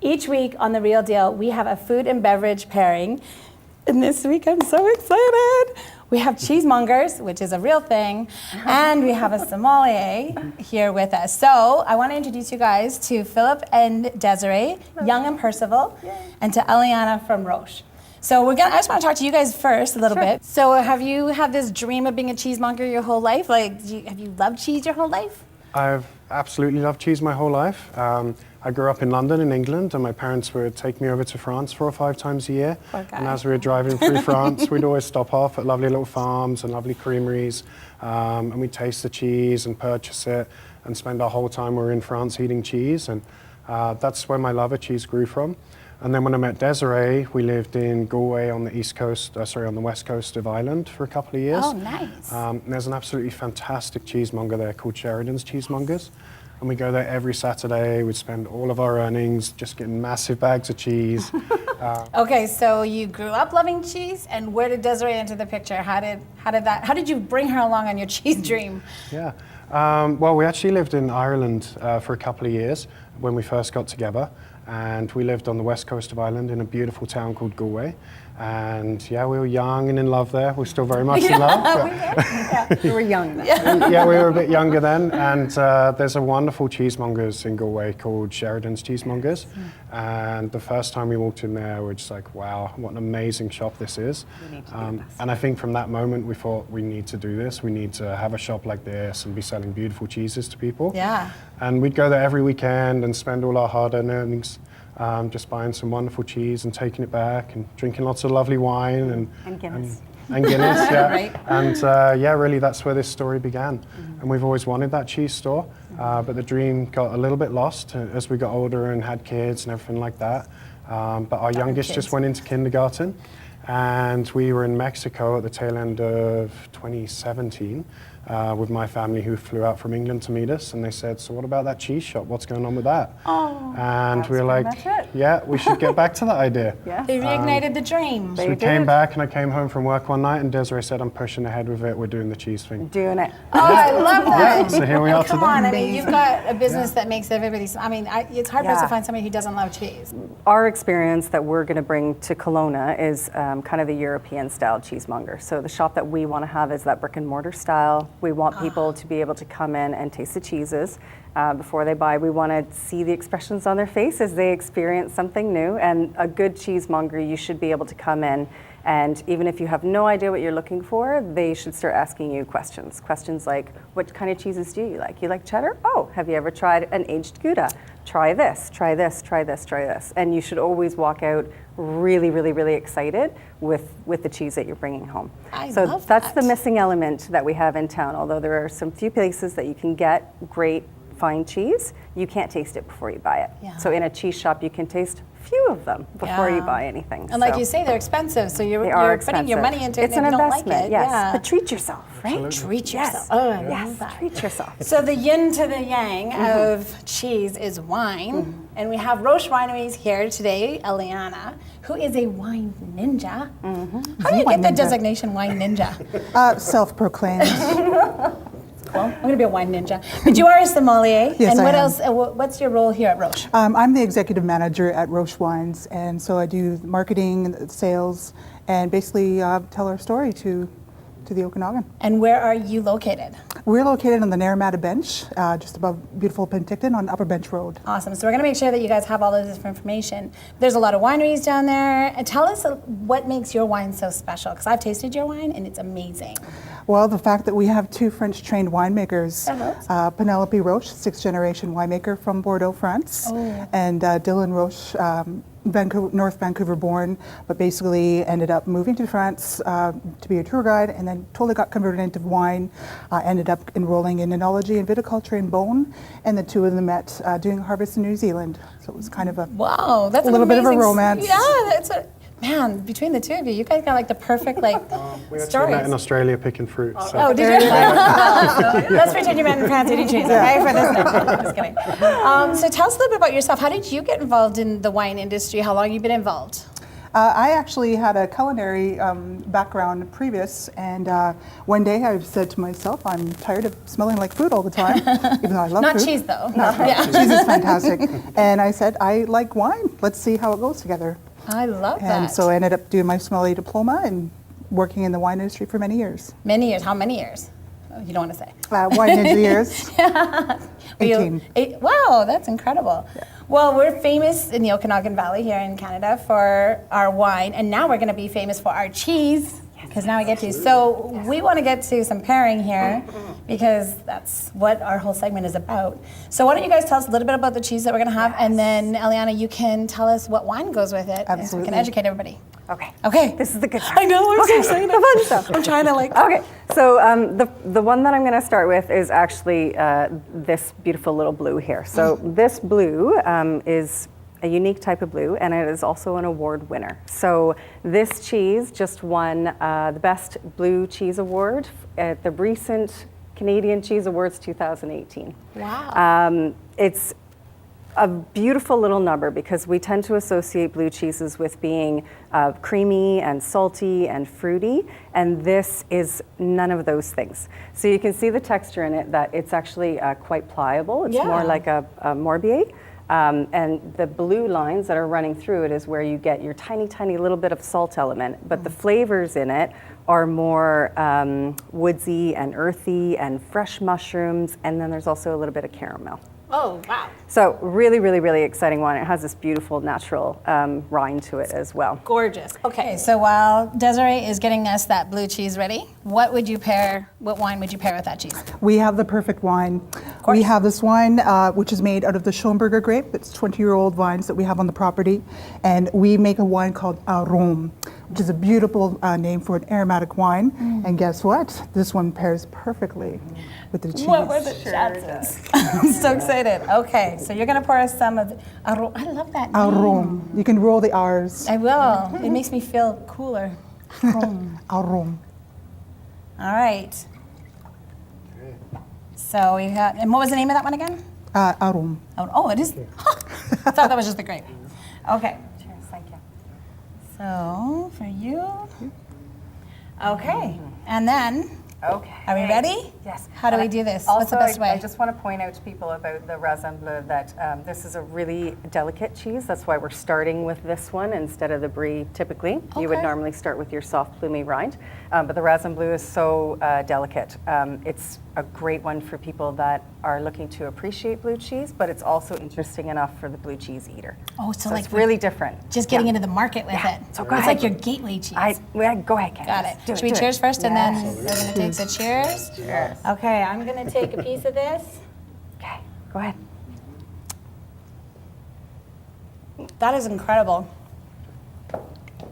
Each week on The Real Deal, we have a food and beverage pairing. And this week, I'm so excited. We have Cheesemongers, which is a real thing, and we have a sommelier here with us. So I want to introduce you guys to Philip and Desiree, Young and Perseval, and to Eliana from Roche. So I just want to talk to you guys first a little bit. So have you had this dream of being a cheesemonger your whole life? Like, have you loved cheese your whole life? I've absolutely loved cheese my whole life. I grew up in London, in England, and my parents would take me over to France 4 or 5 times a year. Okay. And as we were driving through France, we'd always stop off at lovely little farms and lovely creameries, and we'd taste the cheese and purchase it and spend our whole time we were in France eating cheese. And that's where my love of cheese grew from. And then when I met Desiree, we lived in Galway on the on the west coast of Ireland for a couple of years. Oh, nice. There's an absolutely fantastic cheesemonger there called Sheridan's Cheesemongers. And we go there every Saturday. We'd spend all of our earnings just getting massive bags of cheese. Okay, so you grew up loving cheese, and where did Desiree enter the picture? How did you bring her along on your cheese dream? Yeah, well, we actually lived in Ireland for a couple of years when we first got together. And we lived on the west coast of Ireland in a beautiful town called Galway. And yeah, we were young and in love there. We're still very much in love. We were young then. Yeah, we were a bit younger then. And there's a wonderful cheesemongers in Galway called Sheridan's Cheesemongers. And the first time we walked in there, we were just like, wow, what an amazing shop this is. We need to do this. And I think from that moment, we thought we need to do this. We need to have a shop like this and be selling beautiful cheeses to people. Yeah. And we'd go there every weekend and spend all our hard-earned earnings just buying some wonderful cheese and taking it back and drinking lots of lovely wine And Guinness. And Guinness, yeah. Right. And really that's where this story began. And we've always wanted that cheese store, but the dream got a little bit lost as we got older and had kids and everything like that. But our youngest just went into kindergarten, and we were in Mexico at the tail end of 2017 with my family, who flew out from England to meet us, and they said, so what about that cheese shop? What's going on with that? Oh, and we were like, yeah, we should get back to that idea. Yes. They reignited the dream. So we came back, and I came home from work one night, and Desiree said, I'm pushing ahead with it. We're doing the cheese thing. Doing it. Oh, I love that. Yeah, so here we are today. Come on, I mean, you've got a business that makes everybody, it's hard for us to find somebody who doesn't love cheese. Our experience that we're going to bring to Kelowna is kind of the European style cheesemonger. So the shop that we want to have is that brick and mortar style. We want people to be able to come in and taste the cheeses before they buy. We want to see the expressions on their face as they experience something new. And a good cheesemonger, you should be able to come in, and even if you have no idea what you're looking for, they should start asking you questions. Questions like, what kind of cheeses do you like? You like cheddar? Oh, have you ever tried an aged Gouda? Try this, try this, try this, try this. And you should always walk out really, really, really excited with the cheese that you're bringing home. So that's the missing element that we have in town. Although there are some few places that you can get great fine cheese, you can't taste it before you buy it. Yeah. So in a cheese shop, you can taste few of them before you buy anything. And like you say, they're expensive, so you're putting your money into it. It's an investment, yes. But treat yourself, right? Absolutely. Treat yourself. Oh, I love that. Treat yourself. So the yin to the yang of cheese is wine, and we have Roche Wineries here today, Eliana, who is a wine ninja. How do you get the designation wine ninja? Self-proclaimed. Well, I'm going to be a wine ninja. But you are a sommelier. Yes, and I what am. else? What's your role here at Roche? I'm the executive manager at Roche Wines, and so I do marketing, sales, and basically tell our story to the Okanagan. And where are you located? We're located on the Naramata Bench, just above beautiful Penticton on Upper Bench Road. Awesome. So we're going to make sure that you guys have all of this information. There's a lot of wineries down there. And tell us what makes your wine so special, because I've tasted your wine and it's amazing. Well, the fact that we have 2 French-trained winemakers, Penelope Roche, 6th-generation winemaker from Bordeaux, France, and Dylan Roche, North Vancouver born, but basically ended up moving to France to be a tour guide, and then totally got converted into wine, ended up enrolling in enology and viticulture in Beaune, and the 2 of them met doing harvest in New Zealand. So it was kind of a that's a little bit of a romance. Yeah, that's a man. Between the 2 of you, you guys got like the perfect we actually met in Australia picking fruit. So. Oh, did you? Let's pretend you met in France eating cheese, okay? For this, no, just kidding. So tell us a little bit about yourself. How did you get involved in the wine industry? How long have you been involved? I actually had a culinary background previous, and one day I said to myself, I'm tired of smelling like food all the time, even though I love Not food. cheese, though. Cheese is fantastic. And I said, I like wine. Let's see how it goes together. I love And that. so I ended up doing my sommelier diploma and working in the wine industry for many years. Many years. How many years? Oh, you don't want to say. Wine ninja years. 18. Wow, that's incredible. Yeah. Well, we're famous in the Okanagan Valley here in Canada for our wine, and now we're going to be famous for our cheese, because now we get to. So we want to get to some pairing here, because that's what our whole segment is about. So why don't you guys tell us a little bit about the cheese that we're going to have, and then Eliana, you can tell us what wine goes with it, so we can Absolutely. educate everybody. Okay. Okay. This is the good part. I know, I'm so excited. The fun stuff. I'm trying to like. Okay, so the one that I'm going to start with is actually this beautiful little blue here. So this blue is a unique type of blue, and it is also an award winner. So this cheese just won the Best Blue Cheese Award at the recent Canadian Cheese Awards 2018. Wow. It's a beautiful little number because we tend to associate blue cheeses with being creamy and salty and fruity, and this is none of those things. So you can see the texture in it, that it's actually quite pliable. It's more like a Morbier. And the blue lines that are running through it is where you get your tiny, tiny little bit of salt element, but the flavors in it are more woodsy and earthy and fresh mushrooms, and then there's also a little bit of caramel. Oh, wow. So really, really, really exciting wine. It has this beautiful natural rind to it as well. Gorgeous. Okay, so while Desiree is getting us that blue cheese ready, what wine would you pair with that cheese? We have the perfect wine. We have this wine, which is made out of the Schönberger grape. It's 20-year-old vines that we have on the property. And we make a wine called Arôme, which is a beautiful name for an aromatic wine. And guess what? This one pairs perfectly with the cheese. What were the chances? I'm so excited. Okay, so you're going to pour us some of the Arôme. I love that name. Arôme. You can roll the R's. I will. It makes me feel cooler. Arôme. Arôme. All right. So we got, and what was the name of that one again? Arôme. Oh, it is. I thought that was just the grape. Okay. Cheers, thank you. So for you. Okay. And then, Okay. are we ready? Yes. How do we do this? Also, What's the best way? I just want to point out to people about the raisin bleu that this is a really delicate cheese. That's why we're starting with this one instead of the brie typically. You would Okay. normally start with your soft plumy rind. But the raisin bleu is so delicate. It's a great one for people that are looking to appreciate blue cheese, but it's also interesting enough for the blue cheese eater. Oh, so like it's really different. just getting into the market with it. So go it's ahead. like your gateway cheese. Go ahead, Candace. Got it. Do Should we do cheers first and then Yes. we're going to take the cheers? Cheers. Okay, I'm going to take a piece of this. Okay, go ahead. That is incredible.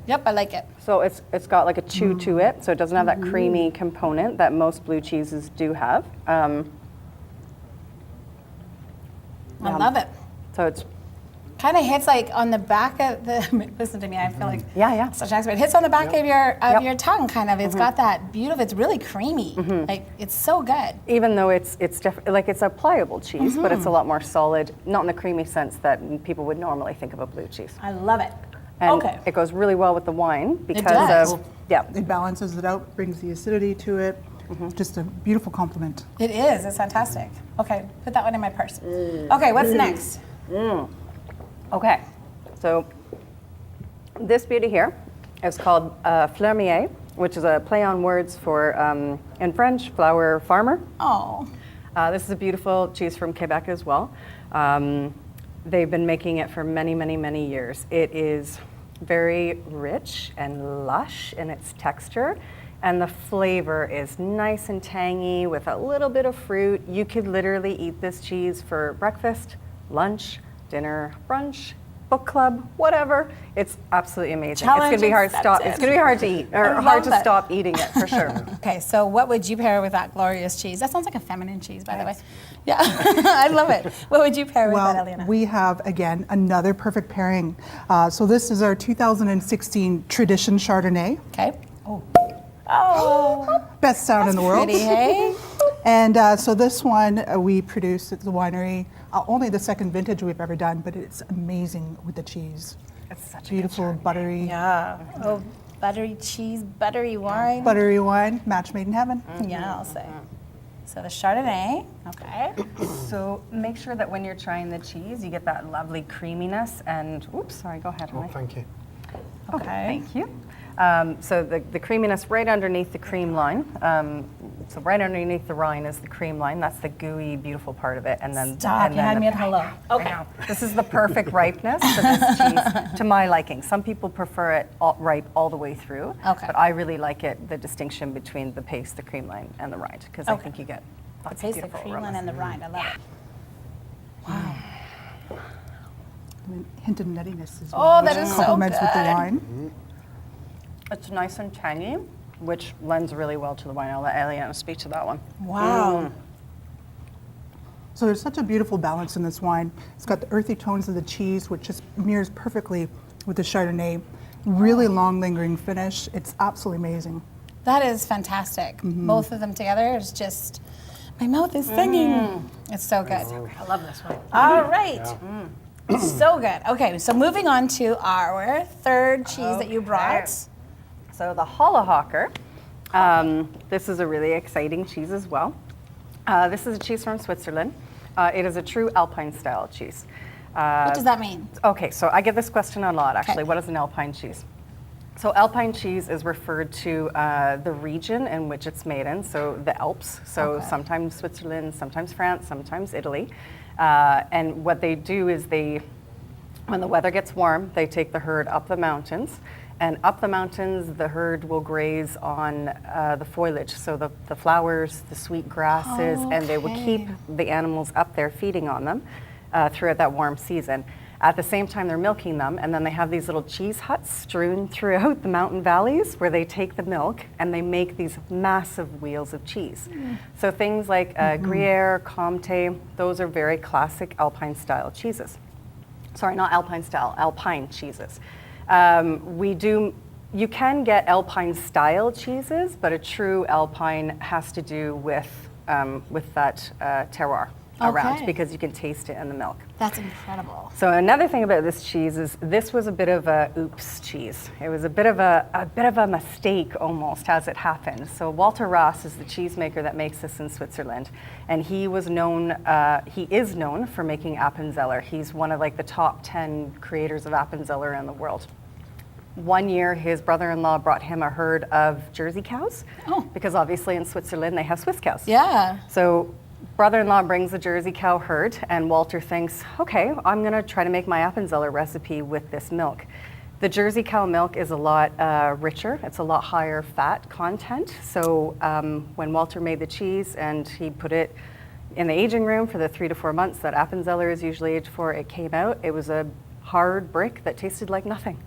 Yep, I like it. So it's got like a chew to it, so it doesn't have that creamy component that most blue cheeses do have. I love it. So it's Kind of hits like on the back of the. Listen to me, I feel like Yeah. such an expert. It hits on the back of your Yep. your tongue, kind of. It's got that beautiful. It's really creamy. Like it's so good. even though it's like it's a pliable cheese, but it's a lot more solid, not in the creamy sense that people would normally think of a blue cheese. I love it. And Okay. it goes really well with the wine because does. of yeah. It balances it out, brings the acidity to it. Just a beautiful compliment. It is. It's fantastic. Okay, put that one in my purse. Okay, what's next? Okay, so this beauty here is called Fleurmier, which is a play on words for, in French, flower farmer. Oh, This is a beautiful cheese from Quebec as well. They've been making it for many, many, many years. It is very rich and lush in its texture, and the flavor is nice and tangy with a little bit of fruit. You could literally eat this cheese for breakfast, lunch, dinner, brunch, book club, whatever. It's absolutely amazing. Challenge It's gonna be hard to eat, or I hard love to it. stop eating it for sure. okay. So what would you pair with that glorious cheese? That sounds like a feminine cheese, by the way. Yeah, I love it. What would you pair with that, Eliana? We have, again, another perfect pairing. So this is our 2016 Tradition Chardonnay. Okay. Oh, Best sound in the world. pretty, hey? And so this one we produce at the winery, only the second vintage we've ever done, but it's amazing with the cheese. It's such beautiful buttery, Yeah. Oh, buttery cheese, buttery wine. buttery wine, match made in heaven. Yeah, I'll say. So the Chardonnay, okay. So make sure that when you're trying the cheese, you get that lovely creaminess and, oops, sorry, go ahead, Oh, honey. thank you. Okay. Thank you. So the creaminess right underneath the cream line. So right underneath the rind is the cream line. That's the gooey, beautiful part of it. And then Stop, and you then had the- me at hello. I know. This is the perfect ripeness for this cheese, to my liking. Some people prefer it ripe all the way through. Okay. But I really like it, the distinction between the paste, the cream line, and the rind, because I Okay. think you get The lots of taste, the beautiful cream aromas. line, and the rind. I love it. Wow. And a hint of nuttiness as Oh, well, that which is so complements with the good. wine. It's nice and tangy, which lends really well to the wine. I'll let Eliana speak to that one. Wow. So there's such a beautiful balance in this wine. It's got the earthy tones of the cheese, which just mirrors perfectly with the Chardonnay. Really long lingering finish. It's absolutely amazing. That is fantastic. Both of them together is just, my mouth is singing. It's so good. I love this one. All right. So good. Okay, so moving on to our third cheese that you brought. So the Hollahawker, this is a really exciting cheese as well. This is a cheese from Switzerland. It is a true Alpine style cheese. What does that mean? Okay, so I get this question a lot actually. Okay. What is an Alpine cheese? So Alpine cheese is referred to the region in which it's made in, so the Alps. So Okay. sometimes Switzerland, sometimes France, sometimes Italy. And what they do is when the weather gets warm, they take the herd up the mountains. And up the mountains, the herd will graze on the foliage, so the flowers, the sweet grasses, and they will keep the animals up there feeding on them throughout that warm season. At the same time, they're milking them, and then they have these little cheese huts strewn throughout the mountain valleys where they take the milk and they make these massive wheels of cheese. So things like Gruyere, Comté, those are very classic Alpine style cheeses. Sorry, not Alpine style, Alpine cheeses. You can get Alpine style cheeses, but a true Alpine has to do with that terroir around, Okay. because you can taste it in the milk. That's incredible. So another thing about this cheese is this was a bit of a oops cheese. It was a bit of a mistake almost as it happened. So Walter Ross is the cheesemaker that makes this in Switzerland, and he is known for making Appenzeller. He's one of like the top 10 creators of Appenzeller in the world. One year, his brother-in-law brought him a herd of Jersey cows, because obviously in Switzerland they have Swiss cows. Yeah. So brother-in-law brings the Jersey cow herd, and Walter thinks, okay, I'm going to try to make my Appenzeller recipe with this milk. The Jersey cow milk is a lot richer. It's a lot higher fat content. So when Walter made the cheese and he put it in the aging room for the 3 to 4 months that Appenzeller is usually aged for, it came out. It was a hard brick that tasted like nothing.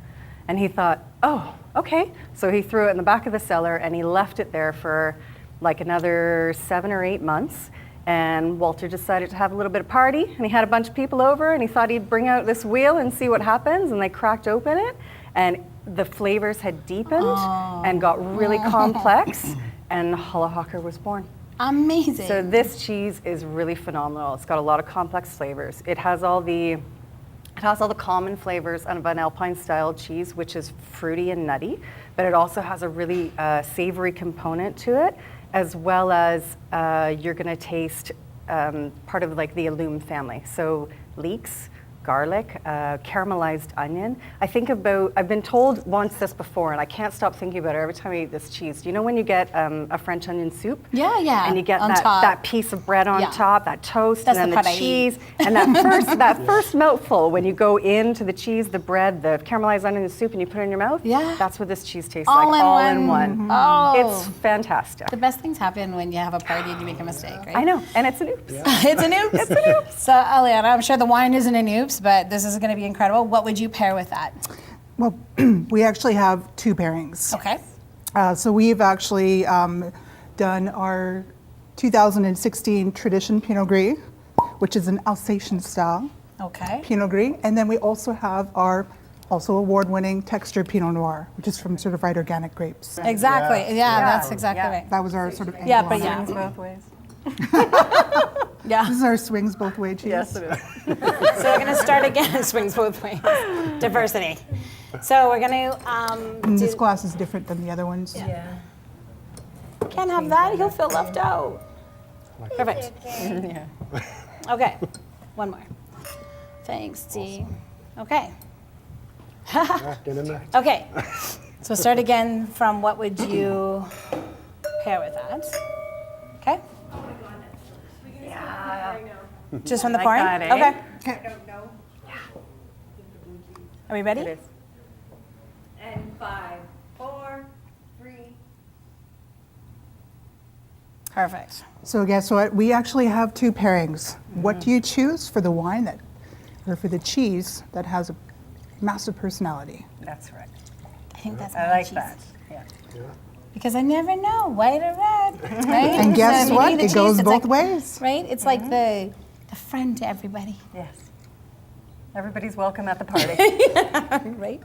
And he thought, oh, okay. So he threw it in the back of the cellar and he left it there for like another 7 or 8 months. And Walter decided to have a little bit of party, and he had a bunch of people over, and he thought he'd bring out this wheel and see what happens, and they cracked open it, and the flavors had deepened and got really complex, and Hollahawker was born. Amazing. So this cheese is really phenomenal. It's got a lot of complex flavors. It has all the common flavors of an Alpine style cheese, which is fruity and nutty, but it also has a really savory component to it, as well as you're going to taste part of like the alum family. So leeks, garlic, caramelized onion. I've been told once this before, and I can't stop thinking about it every time I eat this cheese. Do you know when you get a French onion soup? Yeah, yeah. And you get on that, top. that piece of bread on Yeah. top, that toast, That's and the then part the I cheese. eat. And that first mouthful, when you go into the cheese, the bread, the caramelized onion soup, and you put it in your mouth, Yeah. that's what this cheese tastes All like, in all one. in one. Mhm. Oh. It's fantastic. The best things happen when you have a party and you make a mistake, right? I know, and it's an oops. It's an oops. It's an oops. So, Eliana, I'm sure the wine isn't an oops, but this is going to be incredible. What would you pair with that? Well, we actually have 2 pairings. Okay. So we've actually done our 2016 Tradition Pinot Gris, which is an Alsatian style Okay. Pinot Gris. And then we also have our also award-winning textured Pinot Noir, which is from certified organic grapes. Exactly. Yeah, Yeah. that's exactly Yeah. right. That was our sort of Yeah, angle but on yeah. it. Both ways. Yeah. This is our swings both way cheese. Yes, it is. So we're gonna start again. Swings both ways. Diversity. So we're gonna And this glass is different than the other ones. Yeah. can't have that. He'll feel left out. Perfect. Yeah. Okay. One more. Thanks, Dee. Okay. Yeah, get in there. Okay. So start again from what would you pair with that? Okay. Yeah. Just from the Like pouring? that, eh? Okay. Okay. Are we ready? It is. And 5, 4, 3. Perfect. So guess what? We actually have two pairings. What do you choose for the wine that, or for the cheese that has a massive personality? That's right. I think that's I my like cheese. that. Yeah. Because I never know, white or red, right? And guess So what? maybe the It cheese, goes it's both like- ways. Right? It's like the friend to everybody, Yes. Everybody's welcome at the party. right?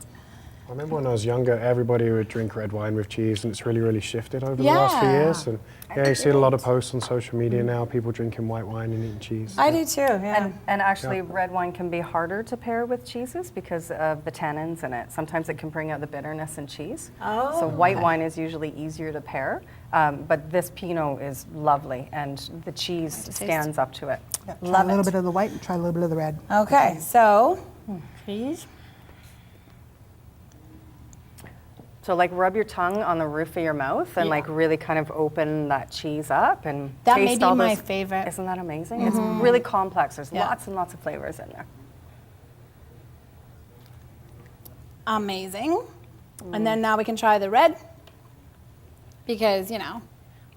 I remember when I was younger, everybody would drink red wine with cheese, and it's really, really shifted over the last few Yeah. years. And yeah, you see a lot of posts on social media now, people drinking white wine and eating cheese. I do too, yeah. And actually, red wine can be harder to pair with cheeses because of the tannins in it. Sometimes it can bring out the bitterness in cheese. Oh, So white wine is usually easier to pair, but this Pinot is lovely, and the cheese stands up to it. Yeah, try Love a little it. bit of the white and try a little bit of the red. Okay, so, please. So like rub your tongue on the roof of your mouth and like really kind of open that cheese up and That may taste be all my those- favorite. Isn't that amazing? It's really complex. There's Yeah. lots and lots of flavors in there. Amazing. And then now we can try the red because, we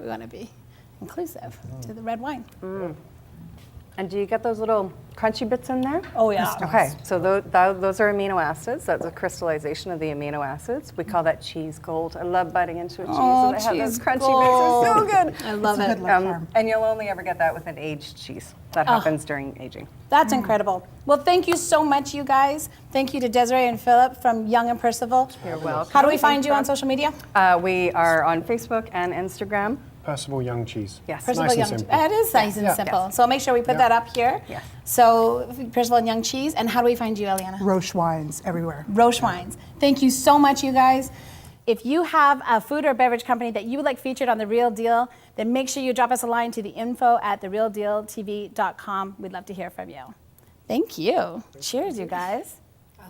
want to be inclusive to the red wine. And do you get those little crunchy bits in there? Oh, yeah. Okay, so those are amino acids. That's a crystallization of the amino acids. We call that cheese gold. I love biting into a cheese and they have those cheese crunchy gold. bits. They're so good. I love It's a it. good luck charm. And you'll only ever get that with an aged cheese. That happens during aging. That's incredible. Well, thank you so much, you guys. Thank you to Desiree and Philip from Young and Perseval. You're welcome. How do we find you on social media? We are on Facebook and Instagram. Perseval Young Cheese. Yes. Perseval Nice and Young. simple. It is nice and Yeah. simple. So I'll make sure we put that up here. Yes. So Perseval and Young Cheese. And how do we find you, Eliana? Roche wines everywhere. Roche Wines. Thank you so much, you guys. If you have a food or beverage company that you would like featured on The Real Deal, then make sure you drop us a line to the info@therealdealtv.com. We'd love to hear from you. Thank you. Cheers, you guys.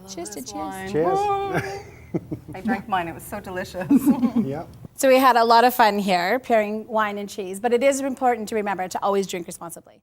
Cheers to cheers. Cheers. I drank mine. It was so delicious. Yep. So we had a lot of fun here pairing wine and cheese, but it is important to remember to always drink responsibly.